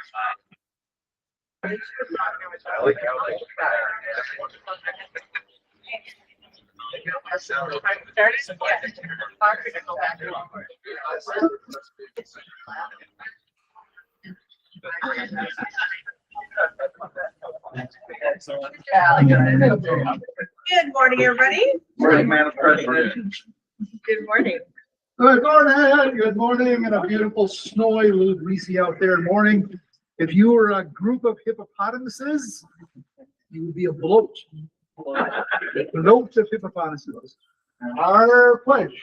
Good morning, everybody. Morning, Madam President. Good morning. Good morning, good morning, and a beautiful snowy, little breezy out there morning. If you were a group of hippopotamuses, you would be a bloat. Bloat of hippopotamuses. Our pledge.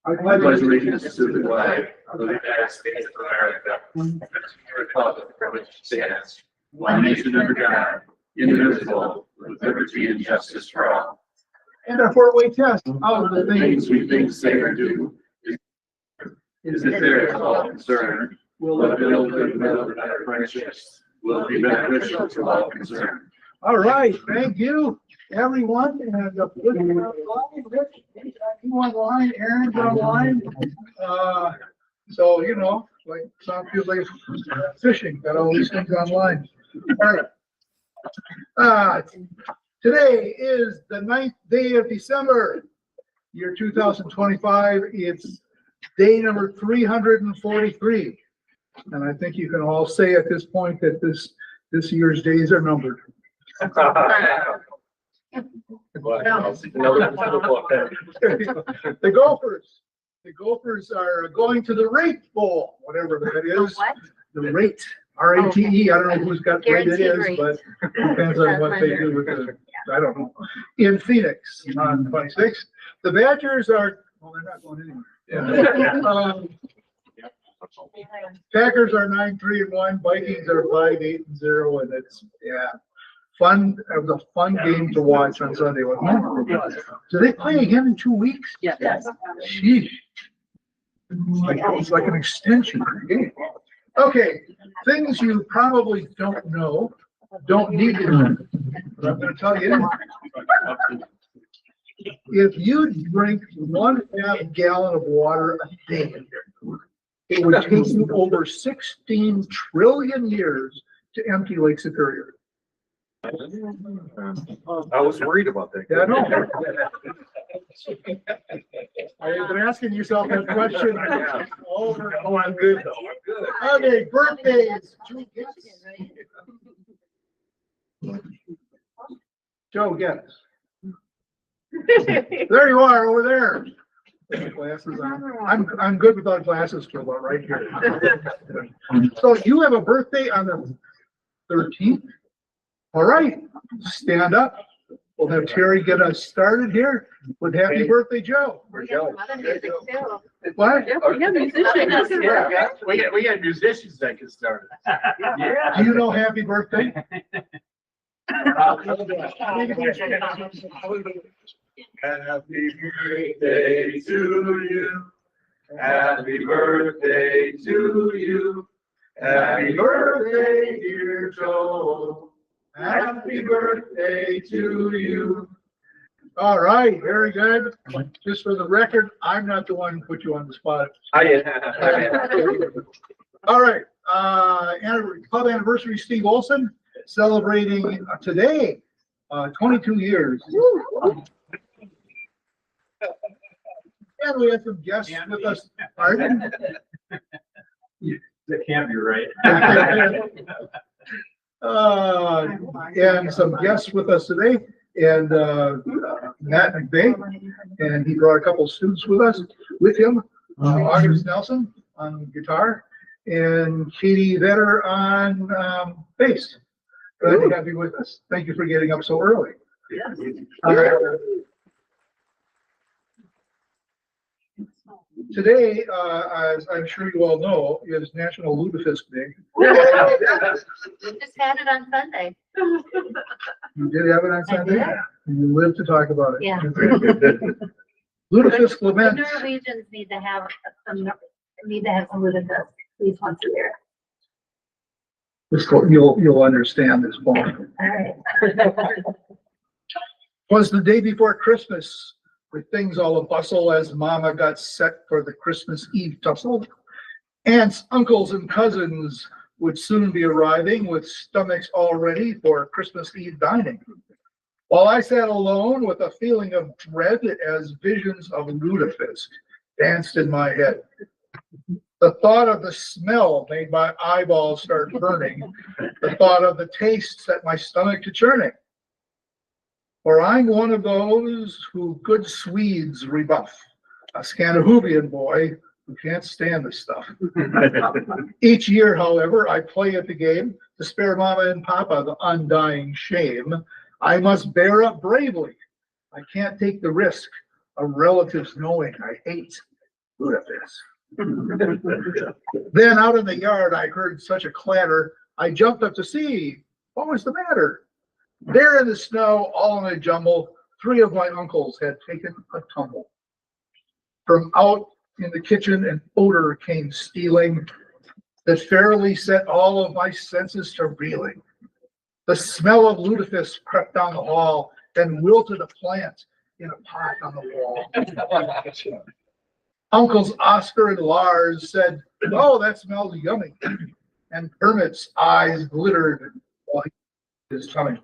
I pledge allegiance to the flag of the United States of America, and to the republic for which it stands, one nation under God, indivisible, with liberty and justice for all. And our four-way test. All of the Things things we think, say, or do is if there is all concerned, will build good will and friendships will be beneficial to all concerned. All right, thank you, everyone. And you online, Aaron's online. So, you know, like some feels like fishing, got all these things online. All right. Today is the 9th day of December, year 2025. It's day number 343. And I think you can all say at this point that this year's days are numbered. The Gophers are going to the Rate Bowl, whatever that is. What? The Rate, R-A-T-E. I don't know who's got rate it is, but depends on what they do with the, I don't know. In Phoenix on 26th. The Badgers are, well, they're not going anywhere. Packers are 9-3-1. Vikings are 5-8-0, and it's fun. It was a fun game to watch on Sunday, wasn't it? Do they play again in 2 weeks? Yes. Sheesh. It's like an extension of the game. Okay, things you probably don't know, don't need to know, but I'm going to tell you. If you drink 1.5 gallon of water a day, it would take you over 16 trillion years to empty Lake Superior. I was worried about that. Yeah, I know. I've been asking yourself that question over. Oh, I'm good though. I'm good. Okay, birthdays. Joe, guess. There you are, over there. Glasses on. I'm good without glasses for about right here. So you have a birthday on the 13th? All right, stand up. We'll have Terry get us started here with happy birthday, Joe. We got some other music too. What? We got musicians. We got musicians that can start. Do you know happy birthday? Happy birthday to you. Happy birthday to you. Happy birthday, dear Joe. Happy birthday to you. All right, very good. Just for the record, I'm not the one who put you on the spot. All right, club anniversary, Steve Olson, celebrating today, 22 years. And we have some guests with us. Pardon? That can't be right. And some guests with us today, and Matt McVeigh, and he brought a couple students with him, August Nelson on guitar, and Katie Vetter on bass. Glad to have you with us. Thank you for getting up so early. Today, as I'm sure you all know, is National Lutefisk Day. We just had it on Sunday. You did have it on Sunday? And you live to talk about it. Yeah. Lutefisk The lament. Norwegians need to have some lutefisk at least once a year. You'll understand this point. All right. Was the day before Christmas, with things all a bustle as Mama got set for the Christmas Eve tussle. Aunts, uncles, and cousins would soon be arriving with stomachs all ready for Christmas Eve dining. While I sat alone with a feeling of dread as visions of lutefisk danced in my head. The thought of the smell made my eyeballs start burning. The thought of the taste set my stomach to churning. For I'm one of those who good Swedes rebuff, a Scandinavian boy who can't stand this stuff. Each year, however, I play at the game to spare Mama and Papa the undying shame. I must bear up bravely. I can't take the risk of relatives knowing I hate lutefisk. Then out in the yard, I heard such a clatter. I jumped up to see what was the matter. There in the snow, all in a jumble, 3 of my uncles had taken a tumble. From out in the kitchen, an odor came stealing that fairly set all of my senses to reeling. The smell of lutefisk crept down the hall, then wilted a plant in a pot on the wall. Uncles Oscar and Lars said, "Oh, that smells yummy." And Kermit's eyes glittered while he was coming.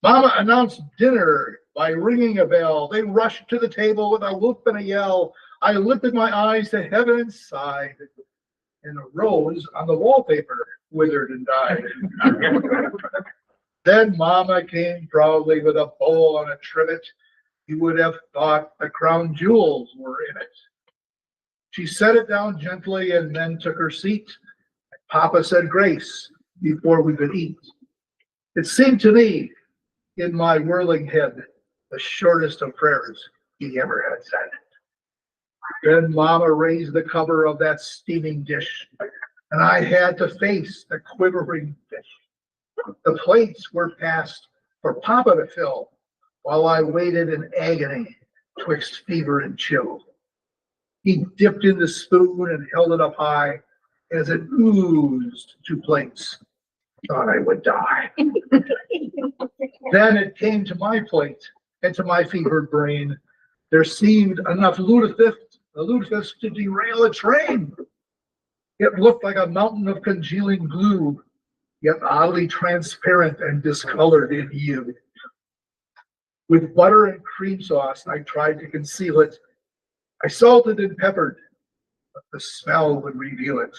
Mama announced dinner by ringing a bell. They rushed to the table with a whoop and a yell. I lifted my eyes to heaven and sighed, and a rose on the wallpaper withered and died. Then Mama came proudly with a bowl and a trivet. You would have thought the crown jewels were in it. She set it down gently and then took her seat. Papa said grace before we could eat. It seemed to me, in my whirling head, the shortest of prayers he ever had said. Then Mama raised the cover of that steaming dish, and I had to face the quivering fish. The plates were passed for Papa to fill, while I waited in agony twixt fever and chill. He dipped in the spoon and held it up high as it oozed 2 plates. Thought I would die. Then it came to my plate and to my fevered brain. There seemed enough lutefisk to derail a train. It looked like a mountain of congealing glue, yet oddly transparent and discolored in hue. With butter and cream sauce, I tried to conceal it. I salted and peppered, but the smell would reveal it.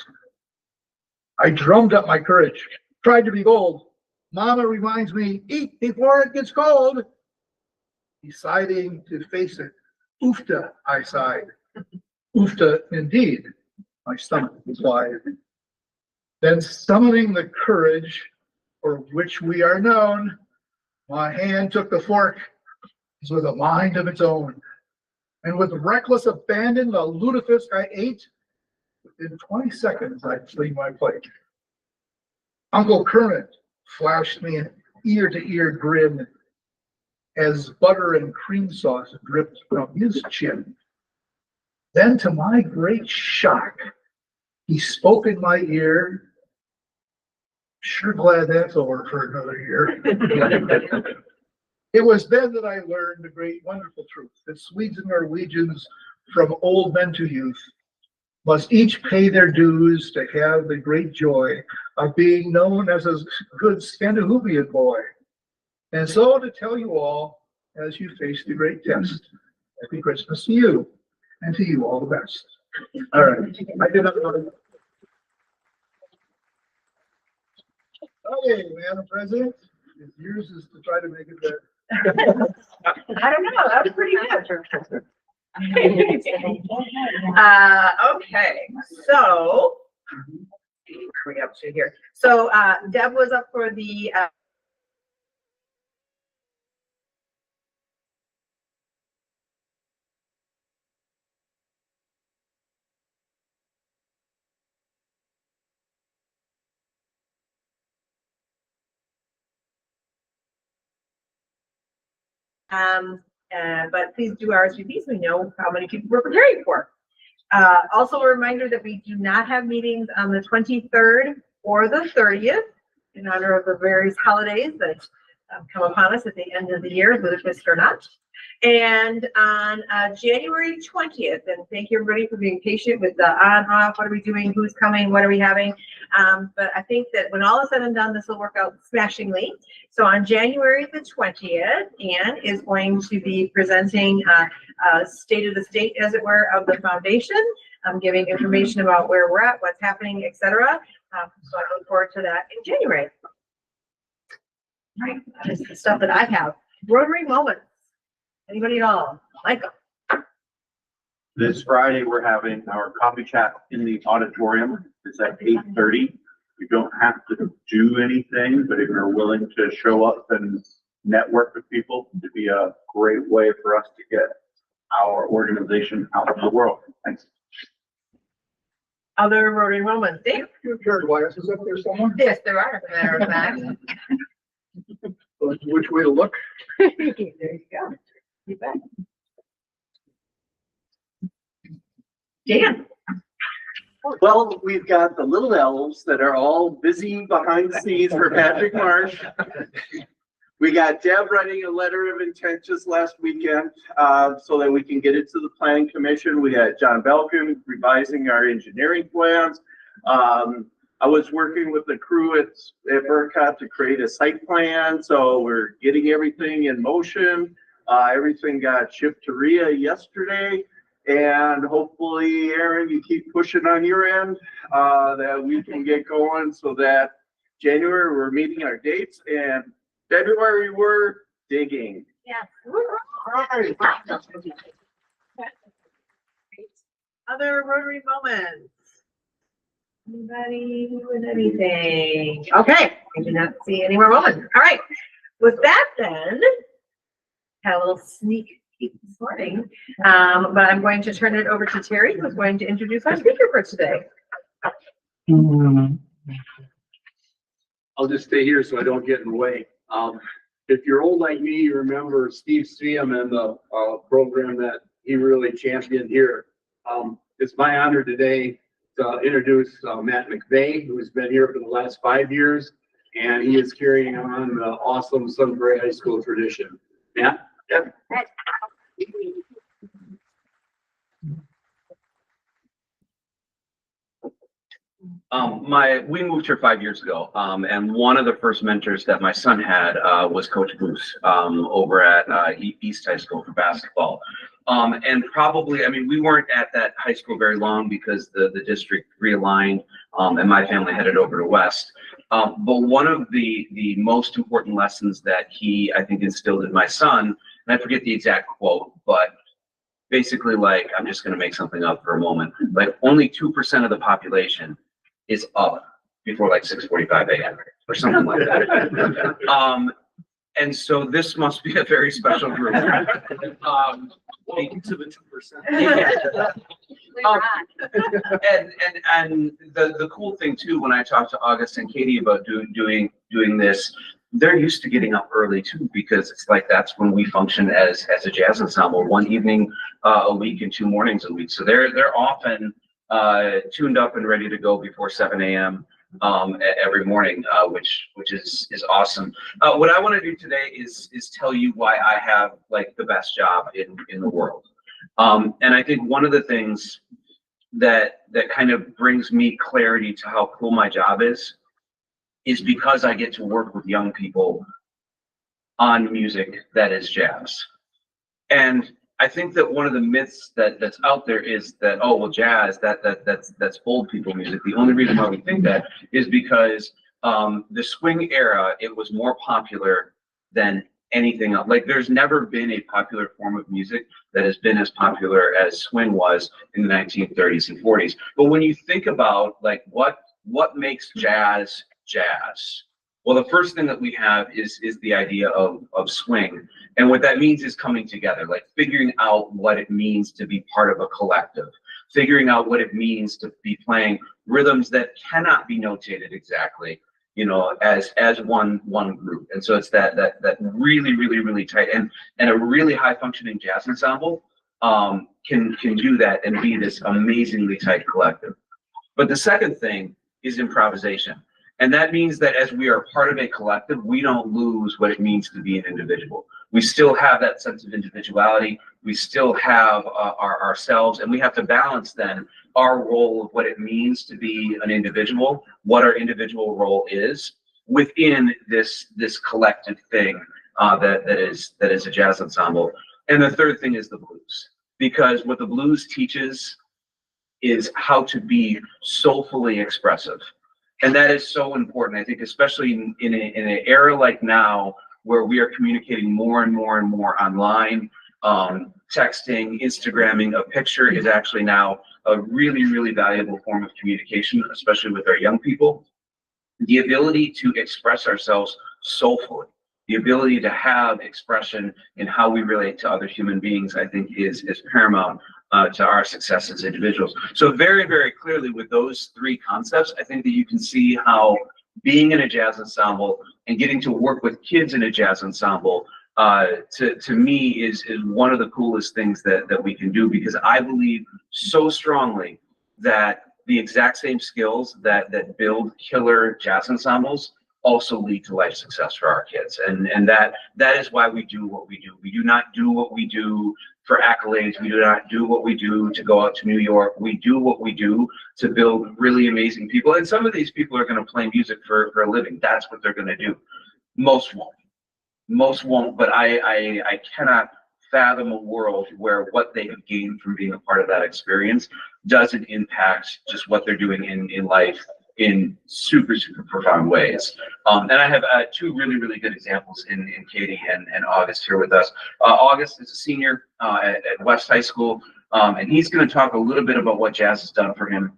I drummed up my courage, tried to be bold. Mama reminds me, eat before it gets cold. Deciding to face it, oofta, I sighed. Oofta, indeed, my stomach replied. Then summoning the courage for which we are known, my hand took the fork with a mind of its own. And with reckless abandon, the lutefisk I ate, within 20 seconds, I cleaned my plate. Uncle Kermit flashed me an ear-to-ear grin as butter and cream sauce dripped from his chin. Then, to my great shock, he spoke in my ear, "Sure glad that's over for another year." It was then that I learned the great, wonderful truth that Swedes and Norwegians, from old men to youth, must each pay their dues to have the great joy of being known as a good Scandinavian boy. And so to tell you all, as you face the great test, happy Christmas to you, and to you all the best. All right. I did not know. Okay, Madam President, yours is to try to make it better. I don't know, that was pretty good. Okay, so where are we up to here? So Deb was up for the but please do RSVP so we know how many people we're preparing for. Also a reminder that we do not have meetings on the 23rd or the 30th in honor of the various holidays that come upon us at the end of the year, lutefisk or not. And on January 20th, and thank you everybody for being patient with the on, off, what are we doing, who's coming, what are we having? But I think that when all is said and done, this will work out smashingly. So on January the 20th, Anne is going to be presenting state of the state, as it were, of the foundation, giving information about where we're at, what's happening, etc. So I look forward to that in January. Right, that's the stuff that I have. Rotary moments. Anybody at all? Michael? This Friday, we're having our coffee chat in the auditorium. It's at 8:30. You don't have to do anything, but if you're willing to show up and network with people, it'd be a great way for us to get our organization out in the world. Thanks. Other Rotary moments. Dave? Your glasses up there somewhere? Yes, there are, as a matter of fact. Which way to look? There you go. You bet. Dan? Well, we've got the little elves that are all busy behind the scenes for Patrick Marsh. We got Deb writing a letter of intent just last weekend so that we can get it to the planning commission. We had John Belkin revising our engineering plans. I was working with the crew at ERCOT to create a site plan, so we're getting everything in motion. Everything got shipped to RIA yesterday, and hopefully, Aaron, you keep pushing on your end that we can get going so that January we're meeting our dates, and February we're digging. Yes. Other Rotary moments? Anybody with anything? Okay, I do not see any more moments. All right, with that then, had a little sneak peek this morning, but I'm going to turn it over to Terry, who's going to introduce our speaker for today. I'll just stay here so I don't get in the way. If you're old like me, you remember Steve Sveum and the program that he really championed here. It's my honor today to introduce Matt McVeigh, who's been here for the last 5 years, and he is carrying on the awesome Sun Prairie High School tradition. Matt? Yep. We moved here 5 years ago, and one of the first mentors that my son had was Coach Goose over at East High School for basketball. And probably, I mean, we weren't at that high school very long because the district realigned, and my family headed over to West. But one of the most important lessons that he, I think, instilled in my son, and I forget the exact quote, but basically, like, I'm just going to make something up for a moment. Like, only 2% of the population is up before like 6:45 a.m. or something like that. And so this must be a very special group. Welcome to the 2%. And the cool thing too, when I talked to August and Katie about doing this, they're used to getting up early too, because it's like that's when we function as a jazz ensemble, one evening a week and 2 mornings a week. So they're often tuned up and ready to go before 7 a.m. Every morning, which is awesome. What I want to do today is tell you why I have like the best job in the world. And I think one of the things that kind of brings me clarity to how cool my job is because I get to work with young people on music that is jazz. And I think that one of the myths that's out there is that, oh, well, jazz, that's old people music. The only reason why we think that is because the swing era, it was more popular than anything else. Like, there's never been a popular form of music that has been as popular as swing was in the 1930s and 40s. But when you think about like what makes jazz jazz, well, the first thing that we have is the idea of swing. And what that means is coming together, like figuring out what it means to be part of a collective, figuring out what it means to be playing rhythms that cannot be notated exactly, you know, as one group. And so it's that really tight and a really high functioning jazz ensemble can do that and be this amazingly tight collective. But the second thing is improvisation. And that means that as we are part of a collective, we don't lose what it means to be an individual. We still have that sense of individuality. We still have ourselves, and we have to balance then our role of what it means to be an individual, what our individual role is within this collective thing that is a jazz ensemble. And the third thing is the blues, because what the blues teaches is how to be soulfully expressive. And that is so important, I think, especially in an era like now, where we are communicating more and more and more online. Texting, Instagramming, a picture is actually now a really, really valuable form of communication, especially with our young people. The ability to express ourselves soulfully, the ability to have expression in how we relate to other human beings, I think is paramount to our success as individuals. So very, very clearly with those three concepts, I think that you can see how being in a jazz ensemble and getting to work with kids in a jazz ensemble to me is one of the coolest things that we can do, because I believe so strongly that the exact same skills that build killer jazz ensembles also lead to life success for our kids. And that is why we do what we do. We do not do what we do for accolades. We do not do what we do to go out to New York. We do what we do to build really amazing people. And some of these people are going to play music for a living. That's what they're going to do. Most won't, but I cannot fathom a world where what they have gained from being a part of that experience doesn't impact just what they're doing in life in super, super profound ways. And I have two really, really good examples in Katie and August here with us. August is a senior at West High School, and he's going to talk a little bit about what jazz has done for him.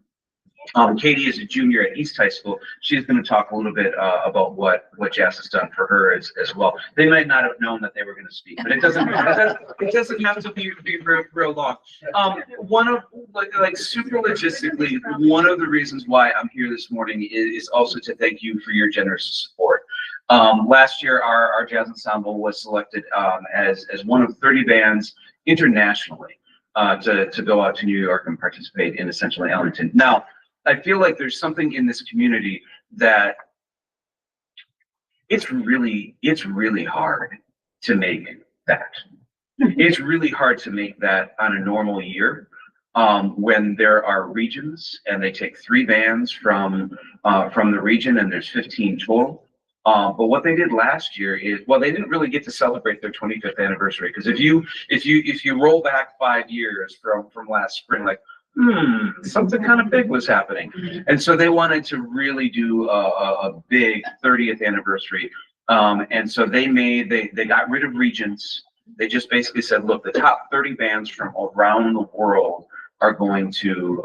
Katie is a junior at East High School. She's going to talk a little bit about what jazz has done for her as well. They might not have known that they were going to speak, but it doesn't have to be real long. One of like super logistically, one of the reasons why I'm here this morning is also to thank you for your generous support. Last year, our jazz ensemble was selected as one of 30 bands internationally to go out to New York and participate in Essentially Ellington. Now, I feel like there's something in this community that it's really hard to make that. It's really hard to make that on a normal year when there are regions and they take 3 bands from the region and there's 15 total. But what they did last year is, well, they didn't really get to celebrate their 25th anniversary, because if you roll back 5 years from last spring, like, something kind of big was happening. And so they wanted to really do a big 30th anniversary. And so they got rid of regions. They just basically said, look, the top 30 bands from around the world are going to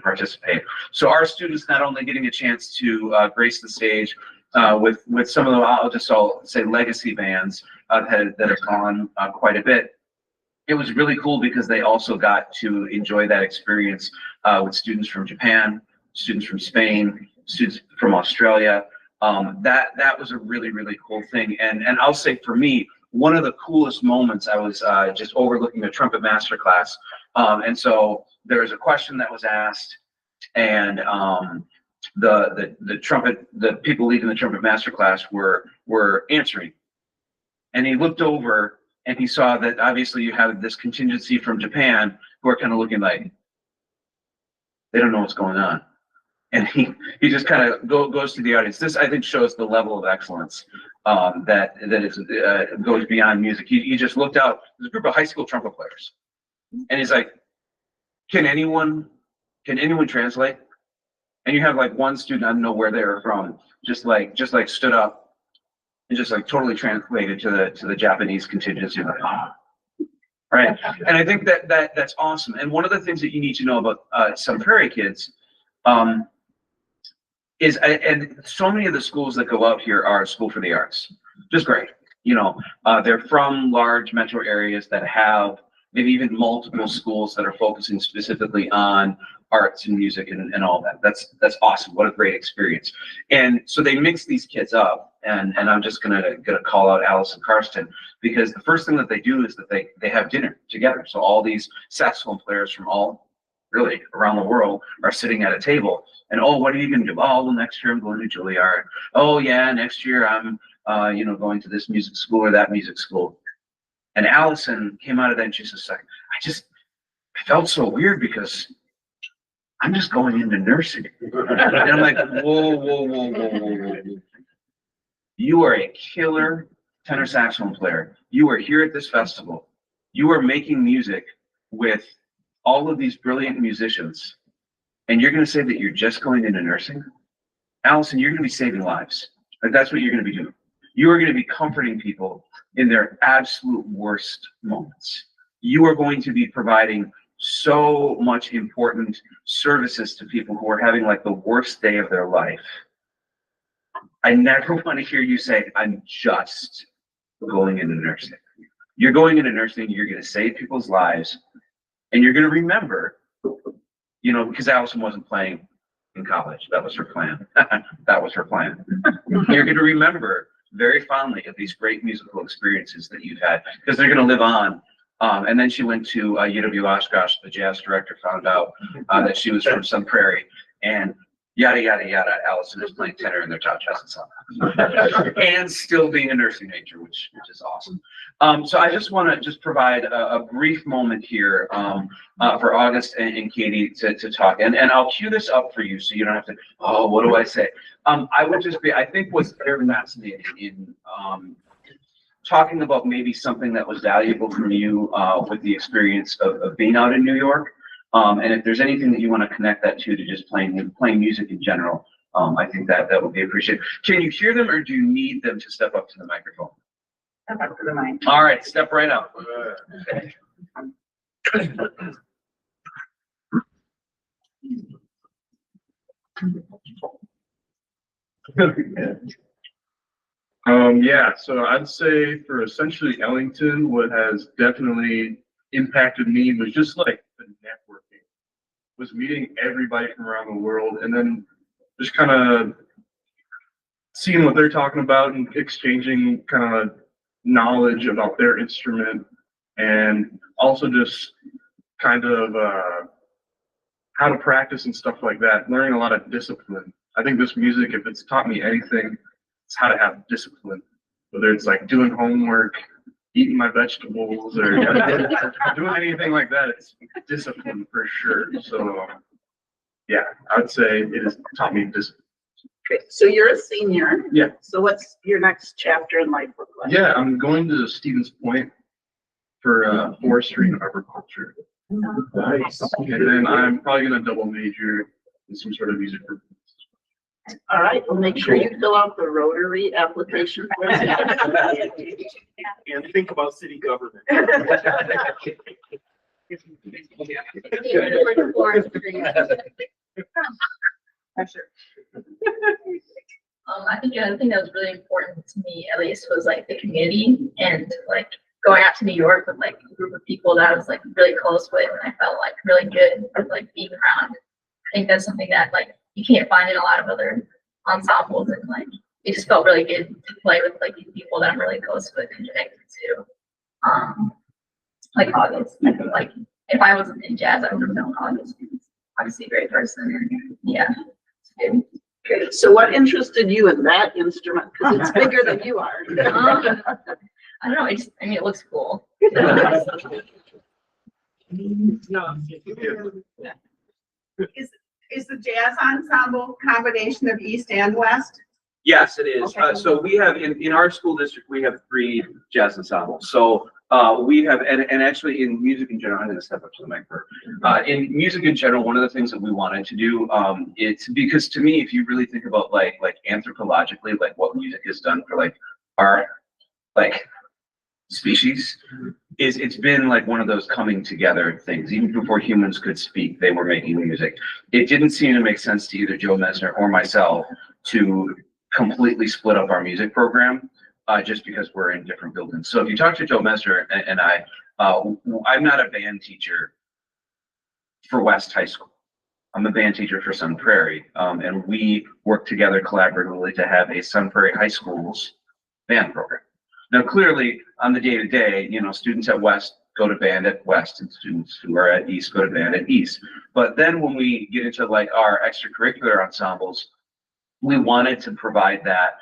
participate. So our students not only getting a chance to grace the stage with some of the, I'll say legacy bands that have gone quite a bit. It was really cool because they also got to enjoy that experience with students from Japan, students from Spain, students from Australia. That was a really, really cool thing. And I'll say for me, one of the coolest moments, I was just overlooking the trumpet masterclass. And so there was a question that was asked, and the people leading the trumpet masterclass were answering. And he looked over and he saw that obviously you have this contingency from Japan who are kind of looking like they don't know what's going on. And he just kind of goes to the audience. This, I think, shows the level of excellence that goes beyond music. He just looked out. There's a group of high school trumpet players, and he's like, "Can anyone translate?" And you have like one student, I don't know where they were from, just like stood up and just like totally translated to the Japanese contingency. Like, right? And I think that's awesome. And one of the things that you need to know about Sun Prairie kids is, and so many of the schools that go out here are a school for the arts. Just great. You know, they're from large metro areas that have maybe even multiple schools that are focusing specifically on arts and music and all that. That's awesome. What a great experience. And so they mix these kids up, and I'm just gonna call out Alice and Karsten, because the first thing that they do is that they have dinner together. So all these saxophone players from all really around the world are sitting at a table. And, oh, what are you gonna do? Oh, well, next year I'm going to Juilliard. Oh, yeah, next year I'm, going to this music school or that music school. And Allison came out of that and she says, I felt so weird because I'm just going into nursing. And I'm like, whoa. You are a killer tenor saxophone player. You are here at this festival. You are making music with all of these brilliant musicians. And you're going to say that you're just going into nursing? Allison, you're going to be saving lives. Like, that's what you're going to be doing. You are going to be comforting people in their absolute worst moments. You are going to be providing so much important services to people who are having like the worst day of their life. I never want to hear you say, I'm just going into nursing. You're going into nursing, you're going to save people's lives, and you're going to remember, because Allison wasn't playing in college. That was her plan. That was her plan. You're going to remember very fondly of these great musical experiences that you've had, because they're going to live on. And then she went to UW Oshkosh. The jazz director found out that she was from Sun Prairie, and yada, yada, yada. Allison is playing tenor in their top jazz ensemble and still being a nursing major, which is awesome. So I just want to provide a brief moment here for August and Katie to talk. And I'll cue this up for you so you don't have to, oh, what do I say? I think what's very fascinating in talking about maybe something that was valuable from you with the experience of being out in New York. And if there's anything that you want to connect that to just playing music in general, I think that would be appreciated. Can you hear them, or do you need them to step up to the microphone? Step up to the mic. All right, step right up. So I'd say for essentially Ellington, what has definitely impacted me was just like the networking, was meeting everybody from around the world, and then just kind of seeing what they're talking about and exchanging kind of knowledge about their instrument, and also just kind of how to practice and stuff like that, learning a lot of discipline. I think this music, if it's taught me anything, it's how to have discipline, whether it's like doing homework, eating my vegetables, or doing anything like that. It's discipline for sure. So yeah, I would say it has taught me discipline. Okay, so you're a senior. Yeah. So what's your next chapter in life look like? Yeah, I'm going to Stevens Point for forestry and arboriculture. Nice. And then I'm probably going to double major in some sort of music group. All right, well, make sure you fill out the Rotary application. And think about city government. I think another thing that was really important to me, at least, was like the community and like going out to New York with like a group of people that I was like really close with, and I felt like really good with like being around. I think that's something that like you can't find in a lot of other ensembles, and like it just felt really good to play with like these people that I'm really close with and connected to. Like August, I feel like if I wasn't in jazz, I would have known August. He's obviously a great person. Yeah, it's good. Okay, so what interested you in that instrument? Because it's bigger than you are. I don't know. It looks cool. Is the jazz ensemble combination of East and West? Yes, it is. Okay. So we have in our school district, we have 3 jazz ensembles. So we have, and actually in music in general, I'm going to step up to the mic for, in music in general, one of the things that we wanted to do, it's because to me, if you really think about like anthropologically, like what music has done for like our like species, is it's been like one of those coming together things. Even before humans could speak, they were making music. It didn't seem to make sense to either Joe Mesner or myself to completely split up our music program, just because we're in different buildings. So if you talk to Joe Mesner and I'm not a band teacher for West High School. I'm a band teacher for Sun Prairie, and we work together collaboratively to have a Sun Prairie High School's band program. Now, clearly, on the day-to-day, students at West go to band at West, and students who are at East go to band at East. But then when we get into like our extracurricular ensembles, we wanted to provide that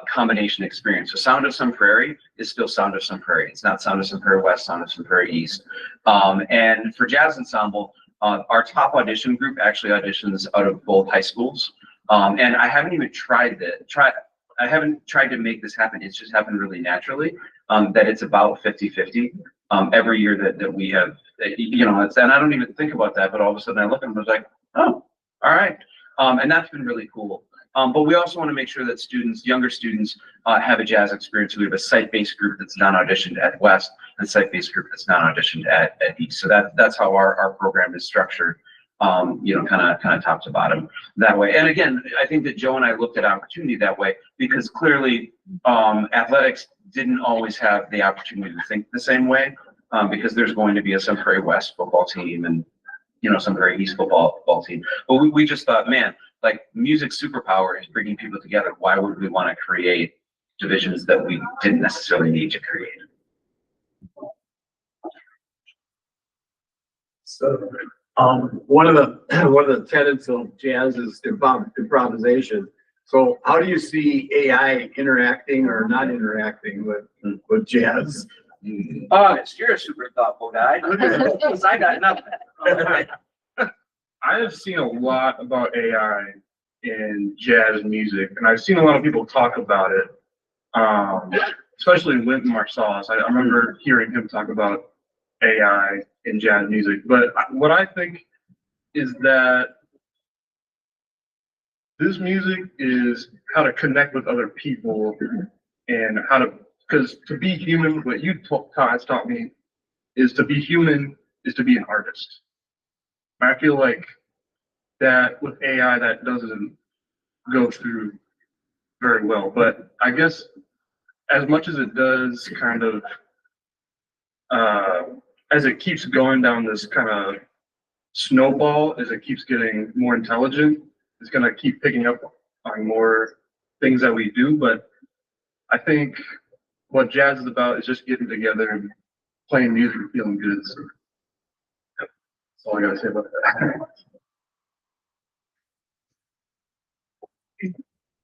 combination experience. So Sound of Sun Prairie is still Sound of Sun Prairie. It's not Sound of Sun Prairie West, Sound of Sun Prairie East. And for jazz ensemble, our top audition group actually auditions out of both high schools. And I haven't even I haven't tried to make this happen. It's just happened really naturally, that it's about 50-50 every year that we have, you know, and I don't even think about that, but all of a sudden I look and I was like, oh, all right. And that's been really cool. But we also want to make sure that students, younger students, have a jazz experience. We have a site-based group that's non-auditioned at West and a site-based group that's non-auditioned at East. So that's how our program is structured, you know, kind of top to bottom that way. And again, I think that Joe and I looked at opportunity that way because clearly athletics didn't always have the opportunity to think the same way, because there's going to be a Sun Prairie West football team and, you know, Sun Prairie East football team. But we just thought, man, like music superpower is bringing people together. Why would we want to create divisions that we didn't necessarily need to create? So, one of the tenets of jazz is improvisation. So how do you see AI interacting or not interacting with jazz? You're a super thoughtful guy. I got nothing. I have seen a lot about AI in jazz music, and I've seen a lot of people talk about it, especially Wynton Marsalis. I remember hearing him talk about AI in jazz music. But what I think is that this music is how to connect with other people and how to, because to be human, what you has taught me is to be human is to be an artist. I feel like that with AI, that doesn't go through very well. But I guess as much as it does kind of, as it keeps going down this kind of snowball, as it keeps getting more intelligent, it's going to keep picking up on more things that we do. But I think what jazz is about is just getting together and playing music and feeling good. So that's all I got to say about that.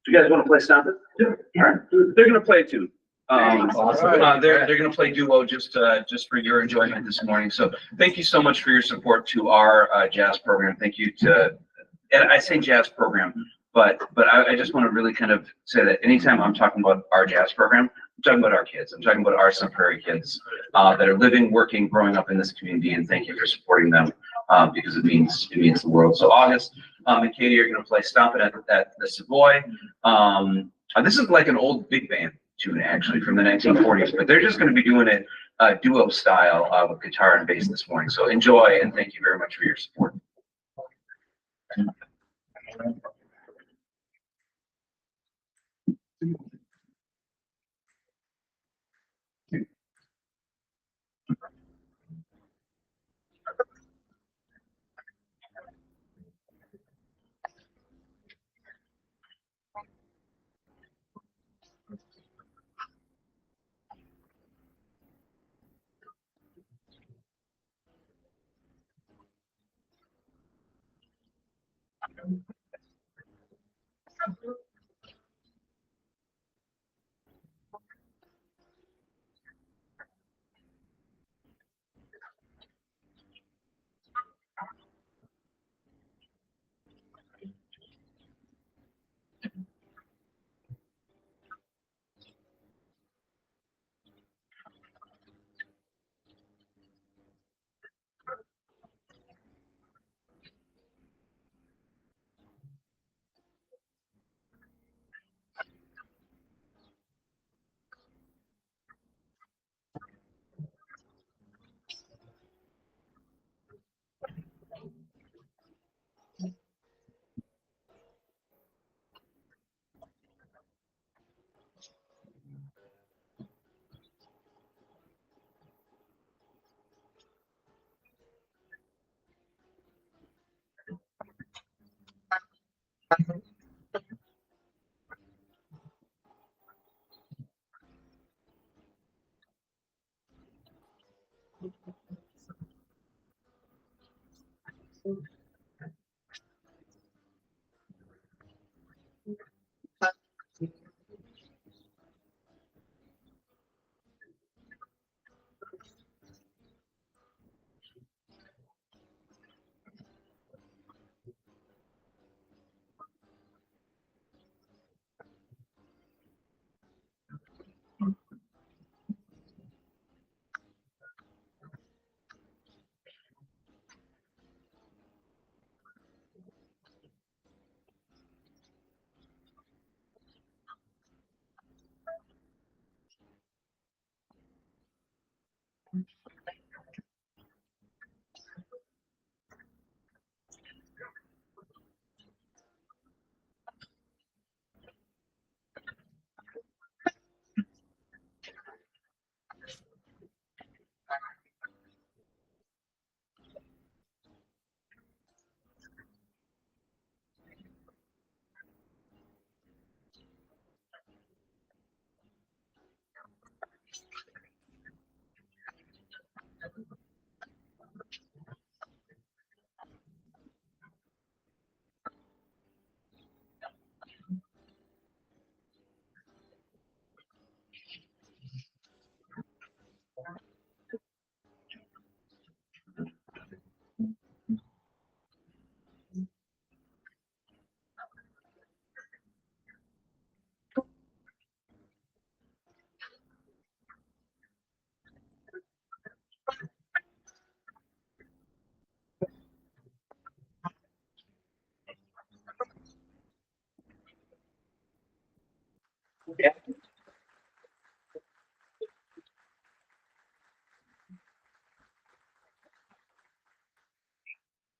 You guys want to play Stomp It? Yeah. All right. They're going to play too. They're going to play duo just for your enjoyment this morning. So thank you so much for your support to our jazz program. Thank you to, and I say jazz program, but I just want to really kind of say that anytime I'm talking about our jazz program, I'm talking about our kids. I'm talking about our Sun Prairie kids that are living, working, growing up in this community, and thank you for supporting them because it means the world. So August and Katie are going to play Stomp It at the Savoy. This is like an old big band tune actually from the 1940s, but they're just going to be doing it duo style with guitar and bass this morning. So enjoy, and thank you very much for your support.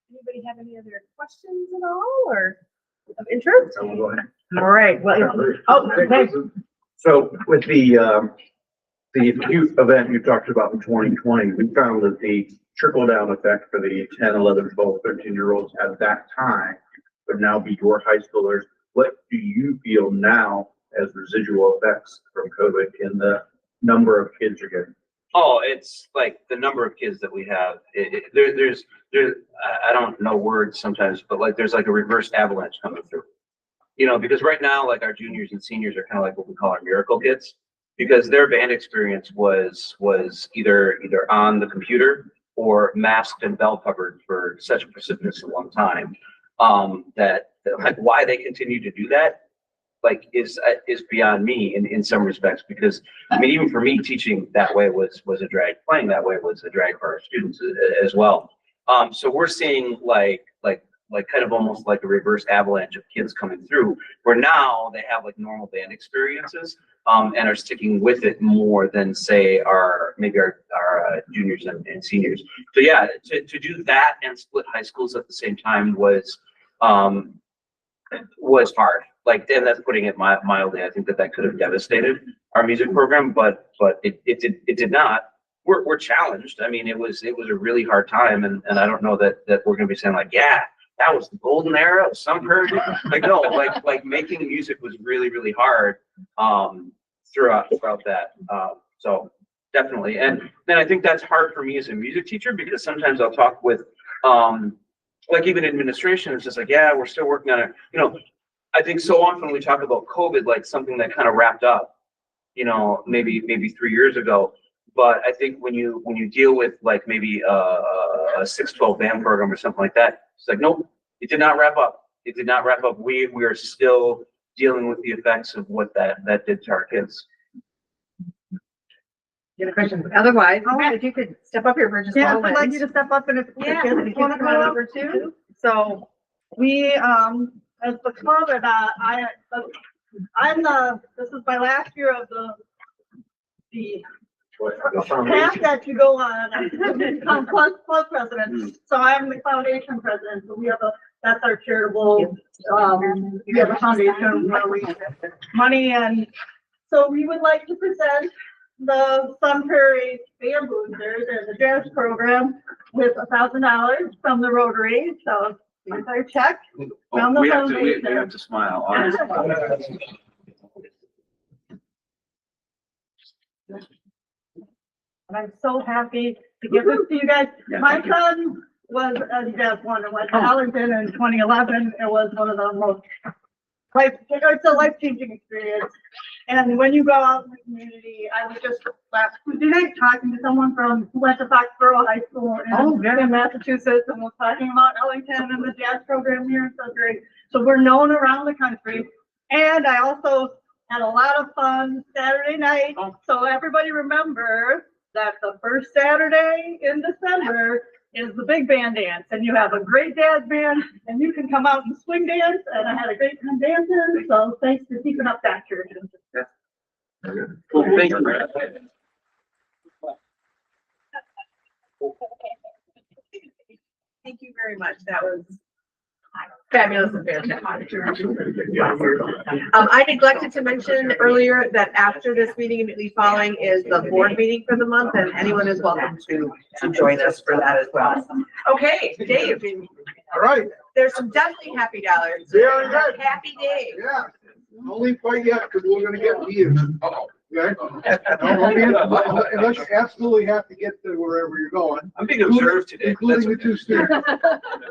Anybody have any other questions at all or of interest? All right, well, okay. So with the youth event you talked about in 2020, we found that the trickle down effect for the 10, 11, 12, 13-year-olds at that time would now be your high schoolers. What do you feel now as residual effects from COVID in the number of kids you're getting? Oh, it's like the number of kids that we have. There's I don't know words sometimes, but like there's like a reverse avalanche coming through. You know, because right now, like our juniors and seniors are kind of like what we call our miracle kids, because their band experience was either on the computer or masked and bell covered for such a precipitous long time. That like why they continue to do that like is beyond me in some respects, because I mean even for me teaching that way was a drag, playing that way was a drag for our students as well. So we're seeing like kind of almost like a reverse avalanche of kids coming through where now they have like normal band experiences and are sticking with it more than say our juniors and seniors. So yeah, to do that and split high schools at the same time was hard. Like, and that's putting it mildly. I think that could have devastated our music program, but it did not. We're challenged. I mean, it was a really hard time, and I don't know that we're gonna be saying like, yeah, that was the golden era of Sun Prairie. Like no, like making music was really hard throughout that. So definitely, and then I think that's hard for me as a music teacher, because sometimes I'll talk with like even administration is just like, yeah, we're still working on it. You know, I think so often we talk about COVID like something that kind of wrapped up, you know, maybe 3 years ago. But I think when you deal with like maybe a 6-12 band program or something like that, it's like, nope, it did not wrap up. It did not wrap up. We are still dealing with the effects of what that did to our kids. You have a question? Otherwise, if you could step up here for just a Yeah, moment. I'd like you to step up and if you want to come over too. So we, as the club, and this is my last year of the path that you go on. I become club president. So I'm the foundation president. So we have that's our charitable, we have a foundation where we get money. And so we would like to present the Sun Prairie Band Boosters and the jazz program with $1,000 from the Rotary. So here's our check from the We foundation. have to smile. Honestly. And I'm so happy to give this to you guys. My son was a jazz one and went to Ellington in 2011. It was one of the most it's a life-changing experience. And when you go out in the community, I was just last Tuesday night talking to someone who went to Foxborough High School in Massachusetts and was talking about Ellington and the jazz program here in Sun Prairie. So we're known around the country. And I also had a lot of fun Saturday night. So everybody remember that the first Saturday in December is the big band dance, and you have a great jazz band, and you can come out and swing dance, and I had a great time dancing, so thanks for keeping up that tradition. Cool. Thank you. Thank you very much. That was fabulous and fantastic. I neglected to mention earlier that after this meeting, immediately following is the board meeting for the month, and anyone is welcome to join us for that as well. Okay, Dave. All right. There's some definitely happy dollars. Yeah. Happy Dave. Yeah. Don't leave quite yet, because we're gonna get to you. Okay? Unless you absolutely have to get to wherever you're going. I'm being observed today. Including the two students.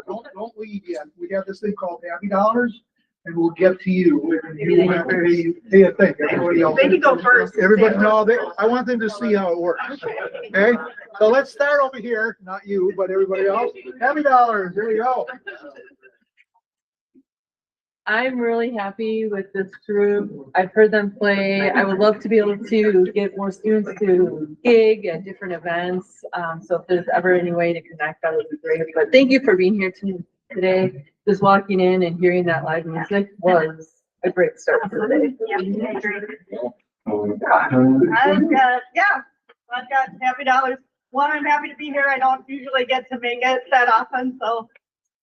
Don't leave yet. We have this thing called Happy Dollars, and we'll get to you. You won't have to say a thing. Everybody else. They can go first. Everybody, no, I want them to see how it works. Okay? So let's start over here. Not you, but everybody else. Happy Dollars. Here we go. I'm really happy with this group. I've heard them play. I would love to be able to get more students to gig at different events. So if there's ever any way to connect, that would be great. But thank you for being here today. Just walking in and hearing that live music was a great start to the day. Yeah, I agree. I've got happy dollars. One, I'm happy to be here. I don't usually get to make it that often, so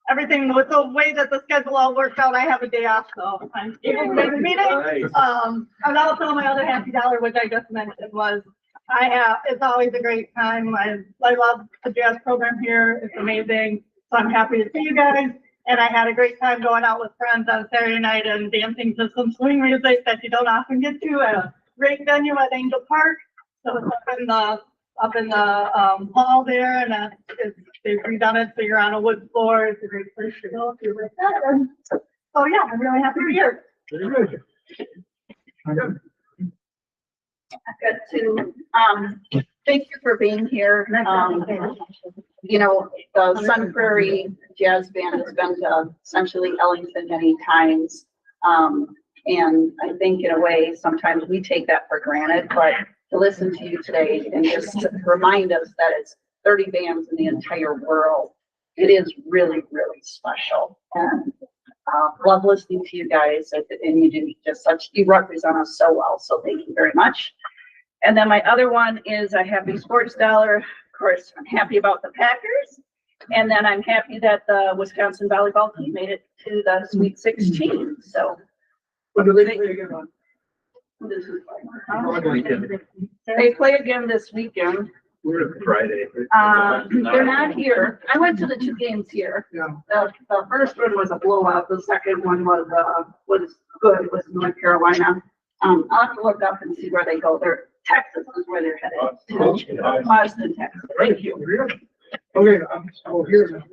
everything with the way that the schedule all worked out, I have a day off, so I'm able to make the meeting. And also my other happy dollar, which I just mentioned, was it's always a great time. I love the jazz program here. It's amazing. So I'm happy to see you guys. And I had a great time going out with friends on Saturday night and dancing to some swing music that you don't often get to at a great venue at Angel Park. So it's up in the hall there, and they've redone it so you're on a wood floor. It's a great place to go if you like that. And so yeah, I'm really happy to be here. I've got to, thank you for being here. You know, the Sun Prairie Jazz Band has been to essentially Ellington many times. And I think in a way, sometimes we take that for granted, but to listen to you today and just remind us that it's 30 bands in the entire world, it is really, really special. And love listening to you guys, and you do you represent us so well, so thank you very much. And then my other one is a happy sports dollar. Of course, I'm happy about the Packers, and then I'm happy that the Wisconsin volleyball team made it to the Sweet 16. So they play again this weekend. We're Friday. They're not here. I went to the 2 games here. The first one was a blowout. The second one was good. It was North Carolina. I'll have to look up and see where they go. Texas is where they're headed. Austin, Texas. Thank you. Okay, here.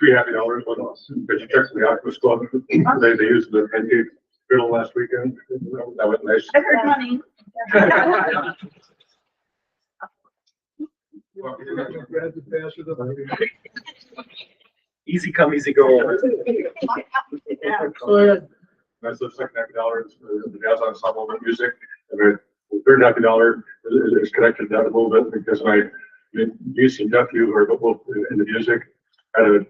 $3 happy dollars, but you checked the Aquas Club. They used the pancake griddle last weekend. That was nice. I heard money. Easy come, easy go. That's the second happy dollar is the jazz ensemble with music. And the third happy dollar is connected to that a little bit because my niece and nephew who are both in the music. Had a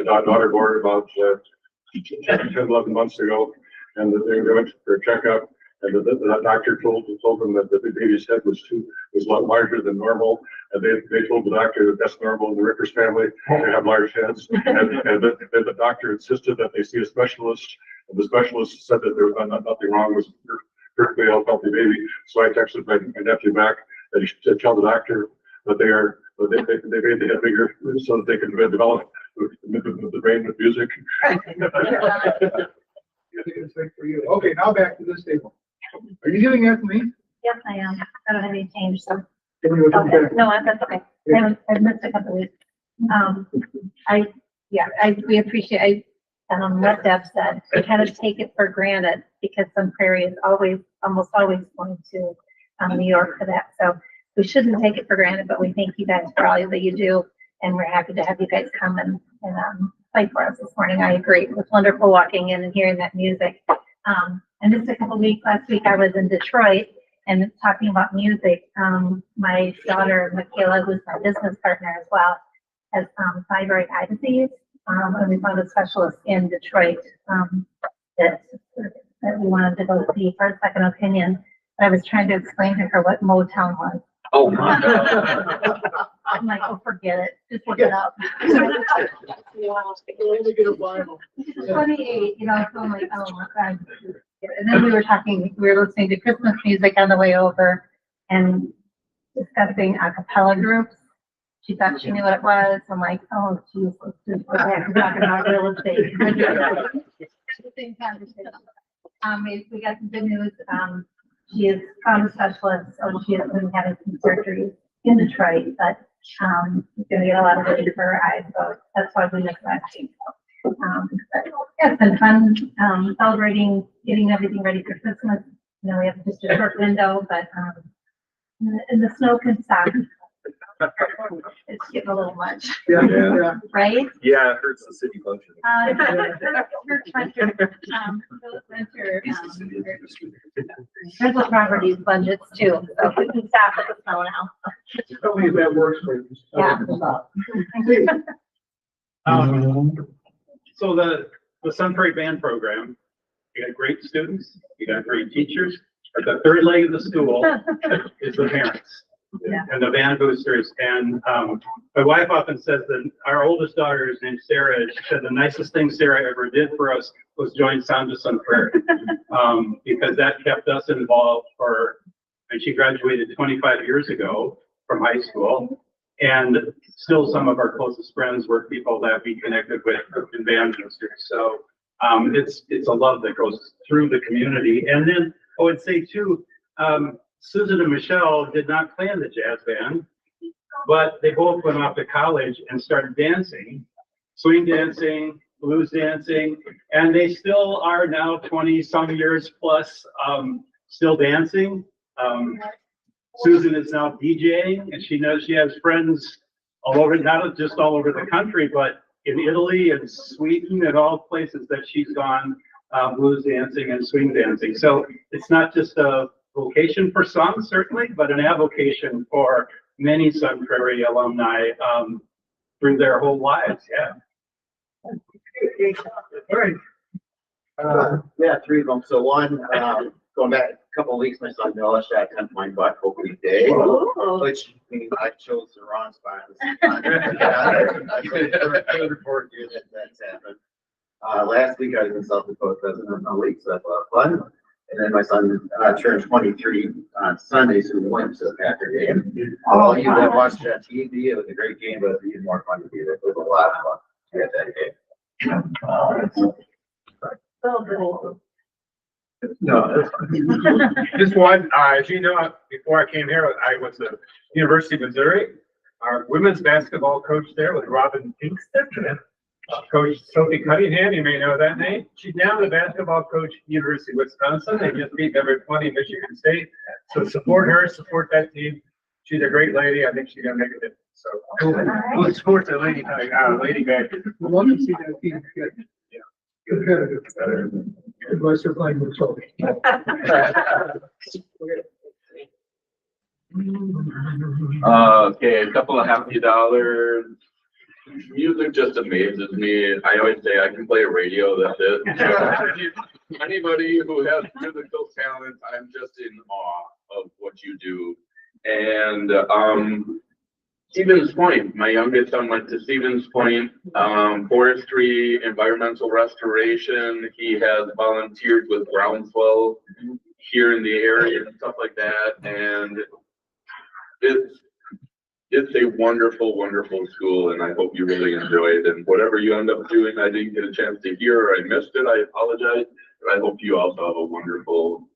daughter born about 10, 11 months ago, and they went for a checkup, and the doctor told them that the baby's head was a lot larger than normal, and they told the doctor that that's normal in the Rickers family. They have large heads, and the doctor insisted that they see a specialist, and the specialist said that there was nothing wrong with perfectly healthy baby. So I texted my nephew back that he should tell the doctor that they made the head bigger so that they could develop the brain with music. Okay, now back to this table. Are you giving that to me? Yes, I am. I don't have any change, so. Give me what's Okay, okay. no, that's okay. I've missed a couple weeks. We appreciate, what Deb said. We kind of take it for granted because Sun Prairie is almost always going to, New York for that. So we shouldn't take it for granted, but we thank you guys for all that you do. And we're happy to have you guys come and play for us this morning. I agree. It was wonderful walking in and hearing that music. And just a couple weeks, last week I was in Detroit and talking about music. My daughter, Michaela, who's my business partner as well, has thyroid eye disease. And we found a specialist in Detroit that we wanted to go see for a second opinion. But I was trying to explain to her what Motown was. Oh my God. I'm like, oh, forget it. Just look it up. She's 28, so I'm like, oh my God. And then we were listening to Christmas music on the way over and discussing a cappella groups. She thought she knew what it was. I'm like, oh, geez, let's just go back to talking about real estate. The same conversation. We got some good news. She is from a specialist, so she has been having some surgeries in Detroit, but she's going to get a lot of relief for her eyes, so that's why we missed last week. Yeah, it's been fun celebrating, getting everything ready for Christmas. We have just a short window, but and the snow can stop. It's getting a little much. Yeah. Right? Yeah, it hurts the city budget. Rental properties budgets too, so we can stop at the snow now. Tell me if that works for you. Yeah. So the Sun Prairie Band program, you got great students, you got great teachers, but the third leg of the stool is the parents. Yeah. And the band boosters. And my wife often says that our oldest daughter is named Sarah. And she said the nicest thing Sarah ever did for us was join Sound of Sun Prairie. Because that kept us involved and she graduated 25 years ago from high school. And still some of our closest friends were people that we connected with in band boosters. So it's a love that goes through the community. And then I would say too, Susan and Michelle did not play in the jazz band, but they both went off to college and started dancing, swing dancing, blues dancing, and they still are now 20 some years plus, still dancing. Susan is now DJing, and she knows she has friends all over, not just all over the country, but in Italy and Sweden and all places that she's gone, blues dancing and swing dancing. So it's not just a vocation for some, certainly, but an avocation for many Sun Prairie alumni through their whole lives. Yeah. All right. Yeah, 3 of them. So one, going back a couple of weeks, my son Noah shot 10 point buck opening day, which means I chose the wrong spot. I can report to you that that's happened. Last week I was in South Dakota Presidential Week, so that's a lot of fun. And then my son turned 23 on Sunday, so we went to the Packer game. All you that watched that TV, it was a great game, but it was even more fun to be there. It was a lot of fun to get that game. No, just one, as you know, before I came here, I went to University of Missouri. Our women's basketball coach there was Robin Pinkston. Coach Sophie Cunningham, you may know that name. She's now the basketball coach at University of Wisconsin. They just beat number 20 Michigan State. So support her, support that team. She's a great lady. I think she's gonna make a difference. So we'll support the lady guy. We'd love to see that team get competitive. Unless they're playing with Sophie. Okay, a couple of $50. Music just amazes me. I always say I can play a radio, that's it. So, anybody who has physical talent, I'm just in awe of what you do. And Stevens Point, my youngest son went to Stevens Point, forestry, environmental restoration. He has volunteered with Groundswell here in the area and stuff like that. And it's a wonderful, wonderful school, and I hope you really enjoy it. And whatever you end up doing, I didn't get a chance to hear, or I missed it, I apologize. But I hope you also have a wonderful,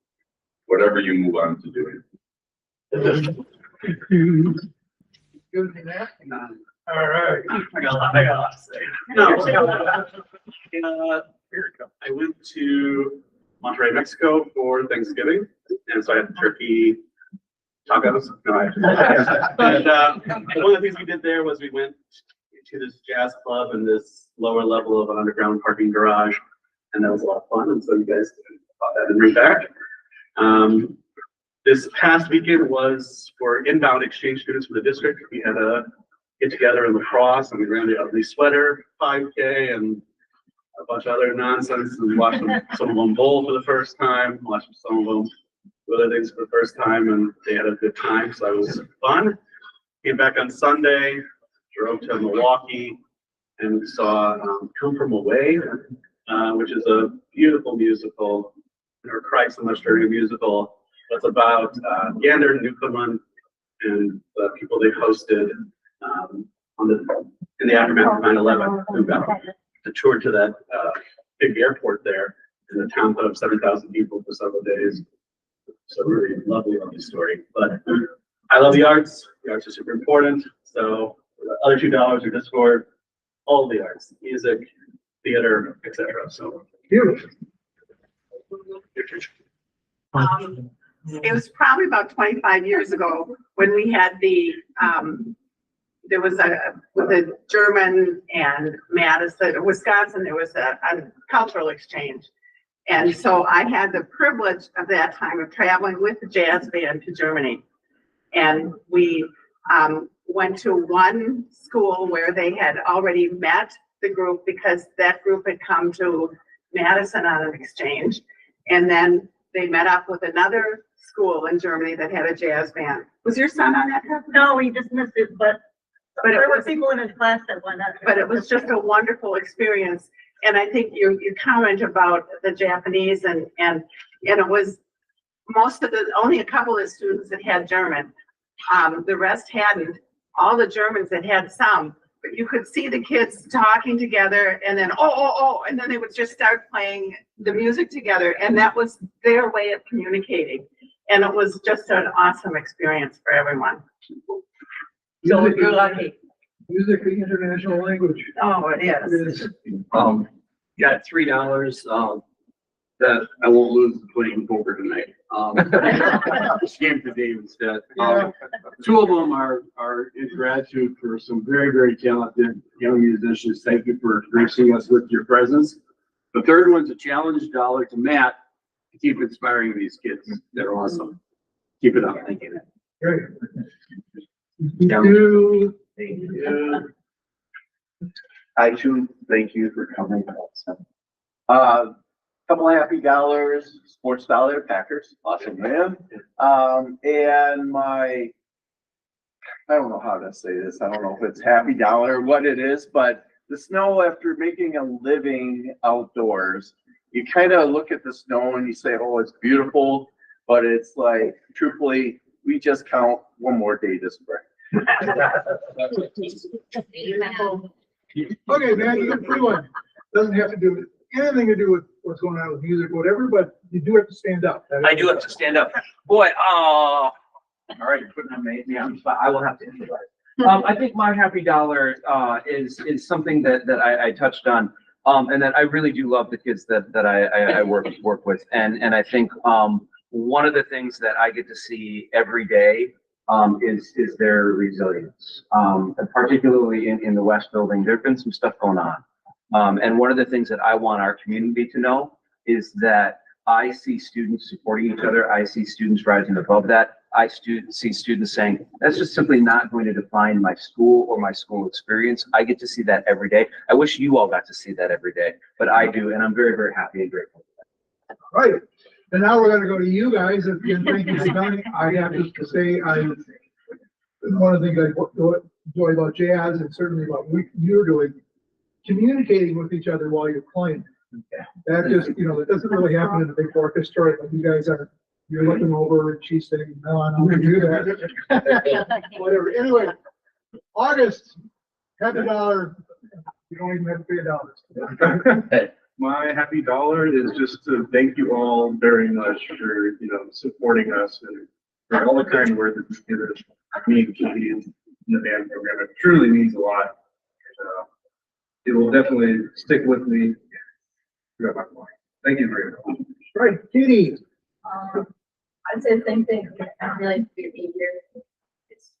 whatever you move on to doing. Good thing that. All right. I got a lot to say. No, I went to Monterrey, Mexico for Thanksgiving, and so I had turkey tacos. No, but one of the things we did there was we went to this jazz club in this lower level of an underground parking garage, and that was a lot of fun. And so you guys bought that and bring back. This past weekend was for inbound exchange students for the district. We had a get together in La Crosse, and we ran the ugly sweater 5K and a bunch of other nonsense, and watched some of them bowl for the first time, watched some of them do other things for the first time, and they had a good time, so that was fun. Came back on Sunday, drove to Milwaukee, and we saw Come From Away, which is a beautiful musical. Never cried so much during a musical. It's about Gander, Newfoundland, and the people they hosted in the aftermath of 9/11. We got to tour to that big airport there, and the town put up 7,000 people for several days. So really lovely, lovely story. But I love the arts. The arts are super important. So the other $2 are just for all the arts, music, theater, etc. So beautiful. It was probably about 25 years ago when we had the, there was with a German and Madison, Wisconsin, there was a cultural exchange. And so I had the privilege of that time of traveling with the jazz band to Germany. And we went to one school where they had already met the group because that group had come to Madison on an exchange. And then they met up with another school in Germany that had a jazz band. Was your son on that trip? No, he just missed it, but there were was, people in his class that went up. but it was just a wonderful experience. And I think your comment about the Japanese and it was only a couple of students that had German. The rest hadn't. All the Germans that had some, but you could see the kids talking together and then, and then they would just start playing the music together. And that was their way of communicating. And it was just an awesome experience for everyone. So you're lucky. Music, the international language. Oh, it is. Got $3, that I won't lose playing poker tonight. Came today instead. Two of them are in gratitude for some very, very talented young musicians. Thank you for gracing us with your presence. The third one's a challenge dollar to Matt to keep inspiring these kids. They're awesome. Keep it up. Thank you. Great. Thank you. I too, thank you for coming. Couple of happy dollars, sports dollar, Packers, awesome man. And I don't know how to say this. I don't know if it's happy dollar or what it is, but the snow, after making a living outdoors, you kind of look at the snow and you say, oh, it's beautiful, but it's like, truthfully, we just count one more day this spring. Okay, man, you get free one. Doesn't have to do anything to do with what's going on with music, whatever, but you do have to stand up. I do have to stand up. Boy, all right, you're putting me on the spot. I will have to improvise. I think my happy dollar is something that I touched on, and that I really do love the kids that I work with, and I think one of the things that I get to see every day is their resilience, and particularly in the West Building. There've been some stuff going on. And one of the things that I want our community to know is that I see students supporting each other. I see students rising above that. I see students saying, that's just simply not going to define my school or my school experience. I get to see that every day. I wish you all got to see that every day, but I do. And I'm very, very happy and grateful for that. Right. And now we're going to go to you guys. And thank you for coming. I have to say, one of the things I enjoy about jazz and certainly about what you're doing, communicating with each other while you're playing. That just, it doesn't really happen in a big orchestra. You guys you're looking over and she's saying, no, I don't do that. Whatever. Anyway, August, happy dollar. You don't even have to pay $1. My happy dollar is just to thank you all very much for, supporting us and for all the kind words that you give us, me and Katie in the band program. It truly means a lot. It will definitely stick with me throughout my life. Thank you very much. Right, Katie. I'd say the same thing. I'm really happy to be here. It's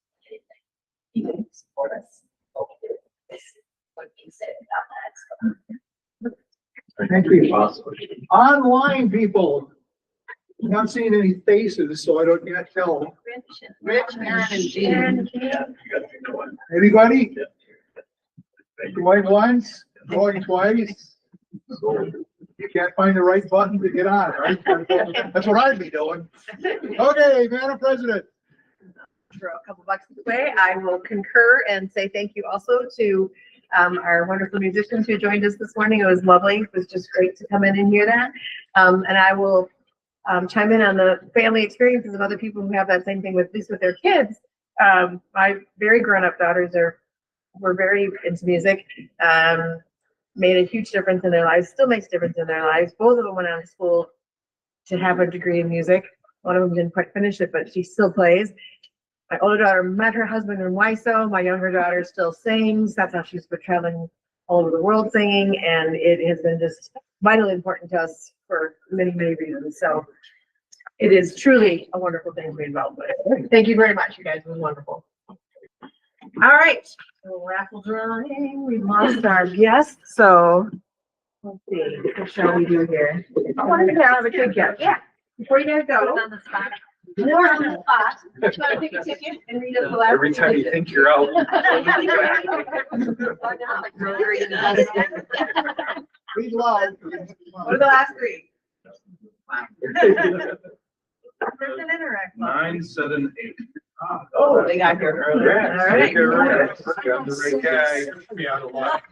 you can support us. What you said about that. Thank you. Online people. I'm not seeing any faces, so I can't tell. Rich and Jen. Anybody? Going once, going twice. You can't find the right button to get on, right? That's what I'd be doing. Okay, Madam President. Throw a couple bucks away. I will concur and say thank you also to our wonderful musicians who joined us this morning. It was lovely. It was just great to come in and hear that. And I will chime in on the family experiences of other people who have that same thing with at least with their kids. My very grown-up daughters were very into music. Made a huge difference in their lives, still makes a difference in their lives. Both of them went on to school to have a degree in music. One of them didn't quite finish it, but she still plays. My older daughter met her husband in WISO. My younger daughter still sings. That's how she's been traveling all over the world singing, and it has been just vitally important to us for many, many reasons. So it is truly a wonderful thing to be involved with. Thank you very much, you guys. It was wonderful. All right, so raffle drawing. We lost our guest, so let's see. What shall we do here? I wanted to have a good guess. Yeah. Before you guys go, More on the spot. Want to pick a ticket and read us the last? Every time you think you're out. Read loud. What are the last three? There's an interact. 9, 7, 8. Oh, they got here early. All right. Got the right guy. Be out of luck.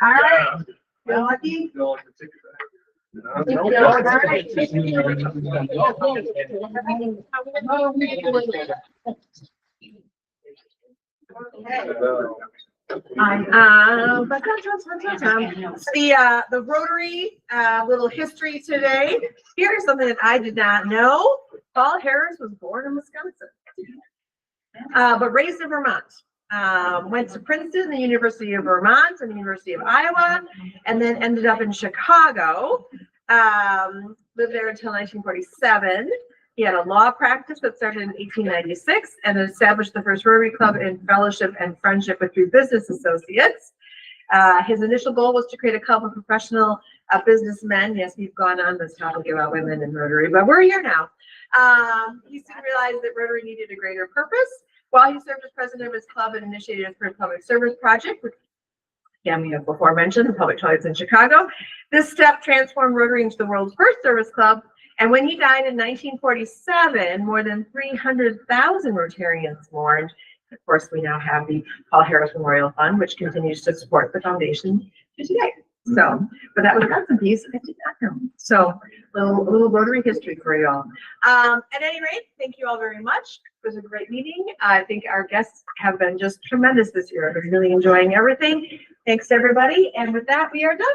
All right. You're lucky. The Rotary, little history today. Here's something that I did not know. Paul Harris was born in Wisconsin, but raised in Vermont. Went to Princeton, the University of Vermont, and the University of Iowa, and then ended up in Chicago. Lived there until 1947. He had a law practice that started in 1896 and established the first Rotary Club in fellowship and friendship with 3 business associates. His initial goal was to create a club of professional businessmen. Yes, we've gone on this topic about women in Rotary, but we're here now. He soon realized that Rotary needed a greater purpose. While he served as president of his club and initiated his first public service project, which again, we have before mentioned, the public toilets in Chicago. This step transformed Rotary into the world's first service club. And when he died in 1947, more than 300,000 Rotarians mourned. Of course, we now have the Paul Harris Memorial Fund, which continues to support the foundation to today. So, but that was not some piece I did not know. So, a little Rotary history for you all. At any rate, thank you all very much. It was a great meeting. I think our guests have been just tremendous this year. I've been really enjoying everything. Thanks, everybody. And with that, we are done.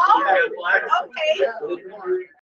Okay.